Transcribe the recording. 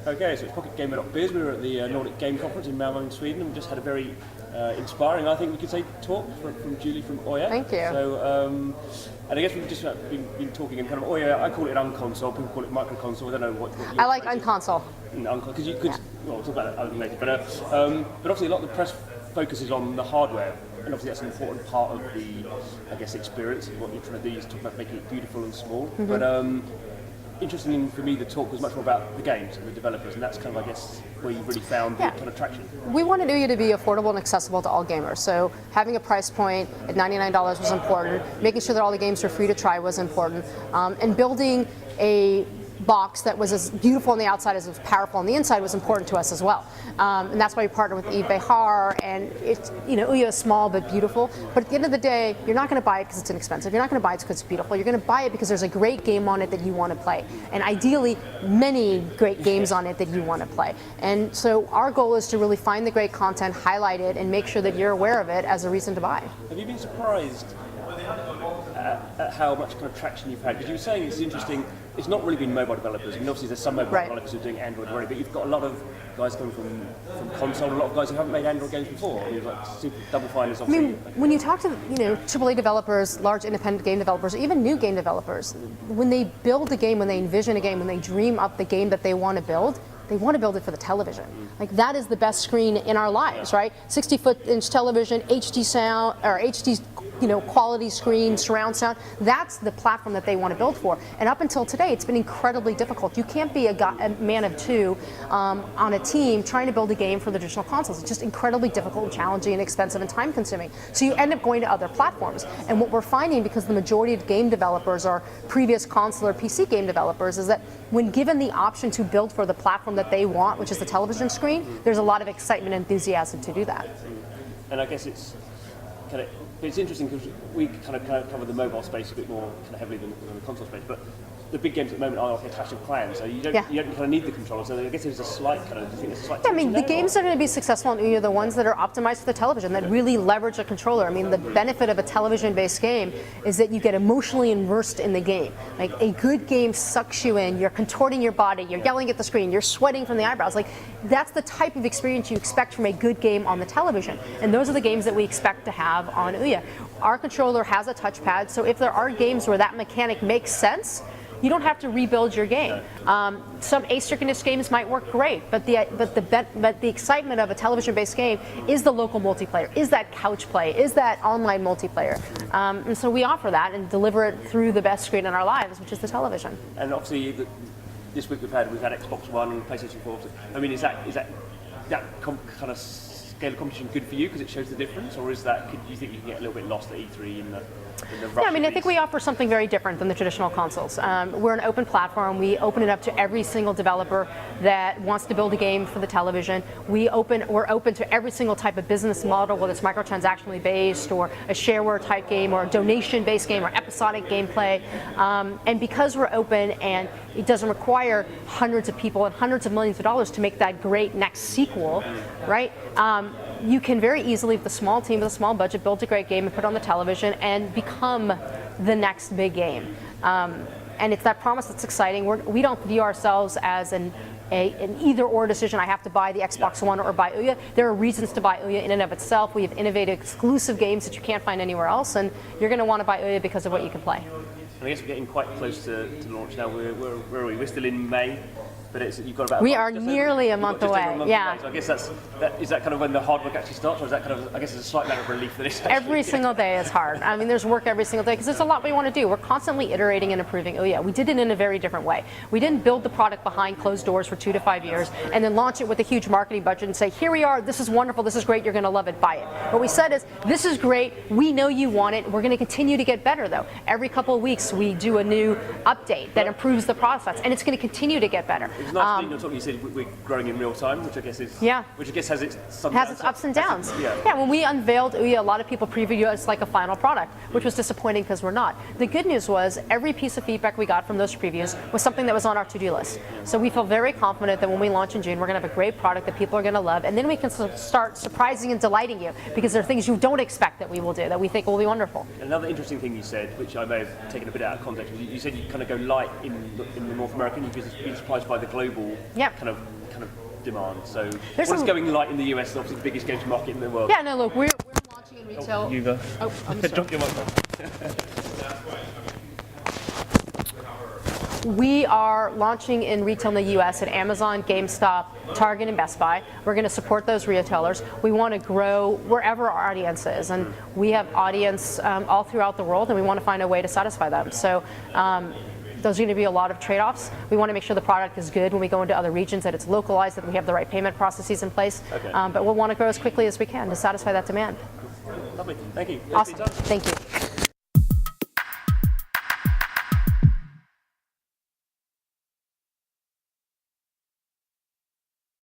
Okay, so it's pocketgamer.biz. We were at the Nordic Game conference in Malmö in Sweden, and we just had a very inspiring, I think we could say, talk from Julie from Ouya. Thank you. So, and I guess we've just been talking in kind of Ouya. I call it an unconsole. People call it microconsole. I don't know what you. I like unconsole. Because you could. Well, we'll talk about that later. But obviously, a lot of the press focuses on the hardware, and obviously that's an important part of the, I guess, experience. What you're trying to do is talk about making it beautiful and small. Mm-hmm. But interesting for me, the talk was much more about the games and the developers, and that's kind of, I guess, where you really found the kind of traction. We wanted Ouya to be affordable and accessible to all gamers. So having a price point at $99 was important. Making sure that all the games were free to try was important, and building a box that was as beautiful on the outside as it was powerful on the inside was important to us as well. And that's why we partnered with Behar, and it's, Ouya is small but beautiful. But at the end of the day, you're not going to buy it because it's inexpensive. You're not going to buy it because it's beautiful. You're going to buy it because there's a great game on it that you want to play. And ideally, many great games on it that you want to play. And so our goal is to really find the great content, highlight it, and make sure that you're aware of it as a reason to buy. Have you been surprised at how much kind of traction you've had? Because you were saying it's interesting, it's not really been mobile developers. I mean, obviously there's some mobile developers who are doing Android already, but you've got a lot of guys coming from console, a lot of guys who haven't made Android games before. I mean, like Double Fine is obviously... I mean, when you talk to AAA developers, large independent game developers, or even new game developers, when they build a game, when they envision a game, when they dream up the game that they want to build, they want to build it for the television. Like, that is the best screen in our lives, right? 60-foot-inch television, HD sound, or HD quality screen, surround sound. That's the platform that they want to build for. And up until today, it's been incredibly difficult. You can't be a man of two on a team trying to build a game for the traditional consoles. It's just incredibly difficult and challenging and expensive and time consuming. So you end up going to other platforms. And what we're finding, because the majority of game developers are previous console or PC game developers, is that when given the option to build for the platform that they want, which is the television screen, there's a lot of excitement and enthusiasm to do that. And I guess it's interesting because we kind of cover the mobile space a bit more kind of heavily than the console space, but the big games at the moment are like a Clash of Clans, so you don't kind of need the controller. So I guess there's a slight kind of, I think there's a slight. Yeah, I mean, the games that are going to be successful on Ouya are the ones that are optimized for the television, that really leverage a controller. I mean, the benefit of a television-based game is that you get emotionally immersed in the game. Like, a good game sucks you in. You're contorting your body. You're yelling at the screen. You're sweating from the eyebrows. Like, that's the type of experience you expect from a good game on the television, and those are the games that we expect to have on Ouya. Our controller has a touchpad, so if there are games where that mechanic makes sense, you don't have to rebuild your game. Some asynchronous games might work great, but the excitement of a television-based game is the local multiplayer, is that couch play, is that online multiplayer. And so we offer that and deliver it through the best screen in our lives, which is the television. And obviously, this week we've had Xbox One and PlayStation 4. I mean, is that kind of scale of competition good for you because it shows the difference, or is that, do you think you can get a little bit lost at E3 in the rush? Yeah, I mean, I think we offer something very different than the traditional consoles. We're an open platform. We open it up to every single developer that wants to build a game for the television. We're open to every single type of business model, whether it's microtransactionally based or a shareware type game or a donation-based game or episodic gameplay. And because we're open and it doesn't require hundreds of people and hundreds of millions of dollars to make that great next sequel, right? You can very easily, with a small team, with a small budget, build a great game and put it on the television and become the next big game. And it's that promise that's exciting. We don't view ourselves as an either-or decision. I have to buy the Xbox One or buy Ouya. There are reasons to buy Ouya in and of itself. We have innovative, exclusive games that you can't find anywhere else, and you're going to want to buy Ouya because of what you can play. I guess we're getting quite close to launch now. Where are we? We're still in May. But you've got about we are nearly a month away. Yeah. So I guess is that kind of when the hard work actually starts, or is that kind of, I guess it's a slight matter of relief that it's actually... Every single day is hard. I mean, there's work every single day because there's a lot we want to do. We're constantly iterating and improving Ouya. We did it in a very different way. We didn't build the product behind closed doors for 2 to 5 years and then launch it with a huge marketing budget and say, here we are, this is wonderful, this is great, you're going to love it, buy it. What we said is, this is great, we know you want it, we're going to continue to get better though. Every couple of weeks we do a new update that improves the process, and it's going to continue to get better. It's nice you said we're growing in real time, which I guess has its ups and downs. Yeah, when we unveiled Ouya, a lot of people previewed it as like a final product, which was disappointing because we're not. The good news was every piece of feedback we got from those previews was something that was on our to-do list. So we feel very confident that when we launch in June, we're going to have a great product that people are going to love, and then we can start surprising and delighting you because there are things you don't expect that we will do that we think will be wonderful. Another interesting thing you said, which I may have taken a bit out of context, was you said you kind of go light in the North American. You've been surprised by global Yep. kind of demand. So There's what's some- going light in the US, obviously the biggest games market in the world. Yeah, no, look, we're launching in retail. You go. Oh, I'm sorry. Drop your mic. We are launching in retail in the U.S. at Amazon, GameStop, Target, and Best Buy. We're going to support those retailers. We want to grow wherever our audience is, and we have audience all throughout the world, and we want to find a way to satisfy them. So there's going to be a lot of trade-offs. We want to make sure the product is good when we go into other regions, that it's localized, that we have the right payment processes in place. Okay. But we'll want to grow as quickly as we can to satisfy that demand. Lovely. Thank you. Awesome. Thank you.